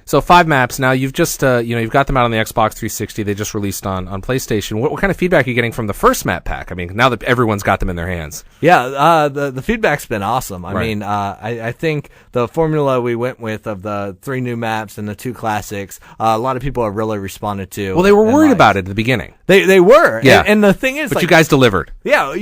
So 5 maps. Now you've just, you've got them out on the Xbox 360. They just released on PlayStation. What kind of feedback are you getting from the first map pack? I mean, now that everyone's got them in their hands. Yeah, the feedback's been awesome. I mean, I think the formula we went with of the 3 new maps and the 2 classics, a lot of people have really responded to. Well, they were worried about it at the beginning. They were. Yeah. And the thing is, but you guys delivered. Yeah,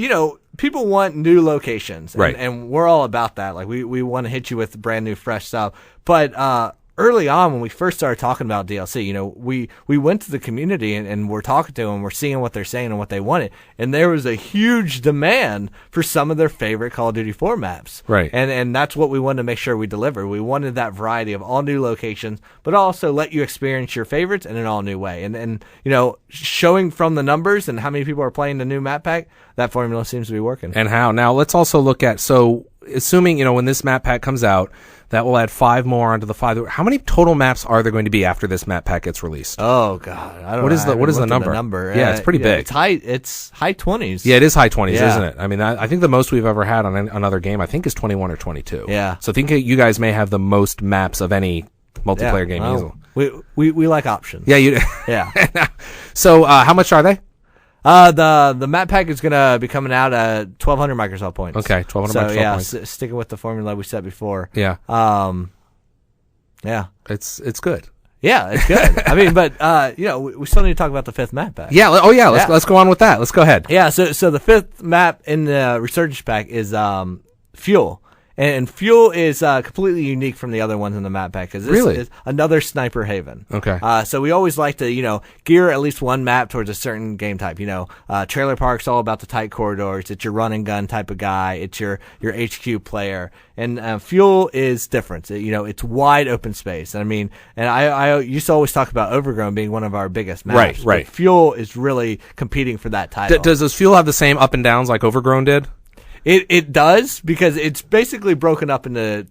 people want new locations, right? And we're all about that. Like we want to hit you with brand new, fresh stuff. But early on, when we first started talking about DLC, we went to the community and we're talking to them, we're seeing what they're saying and what they wanted, and there was a huge demand for some of their favorite Call of Duty 4 maps, right? And that's what we wanted to make sure we delivered. We wanted that variety of all new locations, but also let you experience your favorites in an all new way. And showing from the numbers and how many people are playing the new map pack, that formula seems to be working. And how? Now let's also look at, so assuming when this map pack comes out, that will add 5 more onto the 5. How many total maps are there going to be after this map pack gets released? Oh God, I don't know. What is the number? Yeah, it's pretty big. It's high 20s. Yeah, it is high 20s, isn't it? I mean, I think the most we've ever had on another game, I think, is 21 or 22. Yeah. So I think you guys may have the most maps of any multiplayer game. Well, we like options. Yeah, you. Yeah. So how much are they? The map pack is gonna be coming out at 1,200 Microsoft points. Okay, 1,200 Microsoft points. So sticking with the formula we set before. Yeah. Yeah. It's good. Yeah, it's good. I mean, but we still need to talk about the 5th map pack. Yeah. Let's go on with that. Let's go ahead. Yeah. So the 5th map in the Resurgence pack is Fuel. And Fuel is completely unique from the other ones in the map pack because this is another sniper haven. Okay. So we always like to, gear at least one map towards a certain game type. Trailer Park's all about the tight corridors. It's your run and gun type of guy. It's your HQ player. And Fuel is different. It's wide open space. And I mean, and I used to always talk about Overgrown being one of our biggest maps. Right. But Fuel is really competing for that title. Does Fuel have the same up and downs like Overgrown did? It does, because it's basically broken up into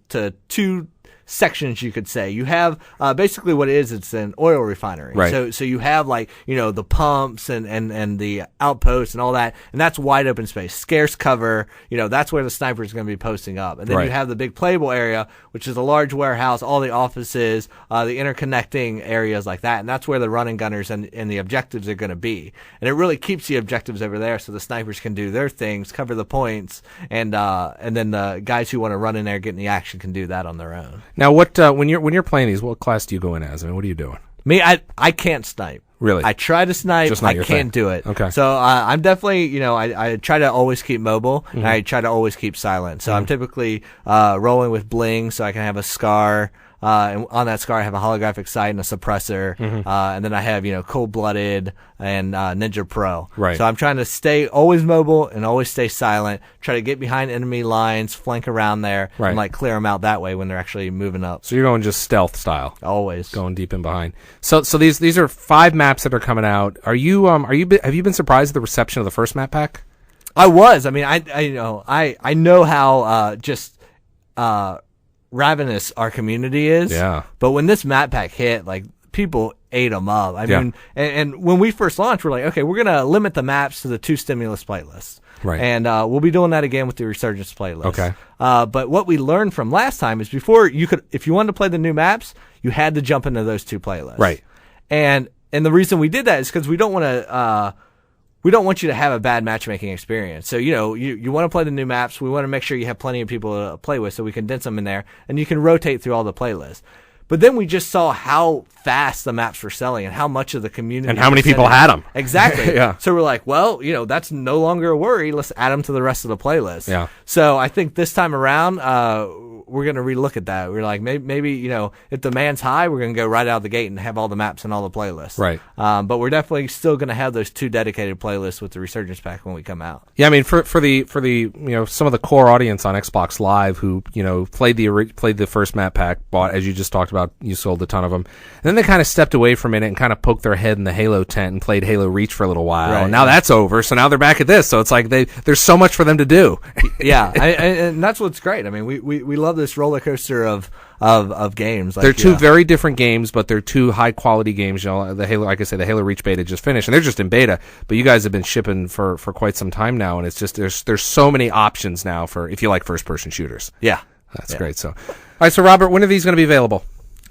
2 sections, you could say. You have basically what it is, it's an oil refinery. Right. So you have the pumps and the outposts and all that, and that's wide open space. Scarce cover, that's where the sniper is going to be posting up. And then you have the big playable area, which is a large warehouse, all the offices, the interconnecting areas like that, and that's where the running gunners and the objectives are going to be. And it really keeps the objectives over there so the snipers can do their things, cover the points, and then the guys who want to run in there, get in the action, can do that on their own. Now, what when you're playing these, what class do you go in as? I mean, what are you doing? Me, I can't snipe. Really? I try to snipe. Just not I your can't thing. do it. Okay. So I'm definitely, I try to always keep mobile, and I try to always keep silent. So I'm typically rolling with bling, so I can have a scar. And on that scar, I have a holographic sight and a suppressor. And then I have, Cold-Blooded and Ninja Pro. Right. So I'm trying to stay always mobile and always stay silent. Try to get behind enemy lines, flank around there, and clear them out that way when they're actually moving up. So you're going just stealth style. Always going deep in behind. So these are 5 maps that are coming out. Have you been surprised at the reception of the first map pack? I was. I mean, I know how ravenous our community is. Yeah. But when this map pack hit, people ate them up. I mean, and when we first launched, we're like, okay, we're going to limit the maps to the 2 stimulus playlists. Right. And we'll be doing that again with the Resurgence playlist. Okay. But what we learned from last time is before if you wanted to play the new maps, you had to jump into those 2 playlists. Right. And the reason we did that is because we don't want to, we don't want you to have a bad matchmaking experience. So, you want to play the new maps. We want to make sure you have plenty of people to play with, so we condense them in there, and you can rotate through all the playlists. But then we just saw how fast the maps were selling and how much of the community and how many people had them. Exactly. Yeah. So we're like, well, that's no longer a worry. Let's add them to the rest of the playlist. Yeah. So I think this time around, we're going to relook at that. We're like, maybe if demand's high, we're going to go right out of the gate and have all the maps and all the playlists. Right. But we're definitely still going to have those 2 dedicated playlists with the Resurgence pack when we come out. Yeah, I mean, for the some of the core audience on Xbox Live who played the first map pack, bought, as you just talked about, you sold a ton of them, and then they kind of stepped away from it and kind of poked their head in the Halo tent and played Halo Reach for a little while. Right. And now that's over, so now they're back at this. So it's like there's so much for them to do. Yeah, and that's what's great. I mean, we love this roller coaster of games. They're 2 very different games, but they're 2 high quality games. The Halo, like I said, the Halo Reach beta just finished, and they're just in beta. But you guys have been shipping for quite some time now, and it's just there's so many options now for if you like first person shooters. Yeah, that's great. So, all right, so Robert, when are these going to be available?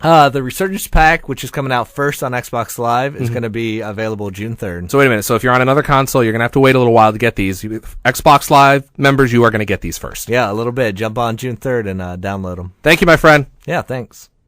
The Resurgence pack, which is coming out first on Xbox Live, is going to be available June 3rd. So wait a minute. So if you're on another console, you're going to have to wait a little while to get these. Xbox Live members, you are going to get these first. Yeah, a little bit. Jump on June 3rd and download them. Thank you, my friend. Yeah, thanks.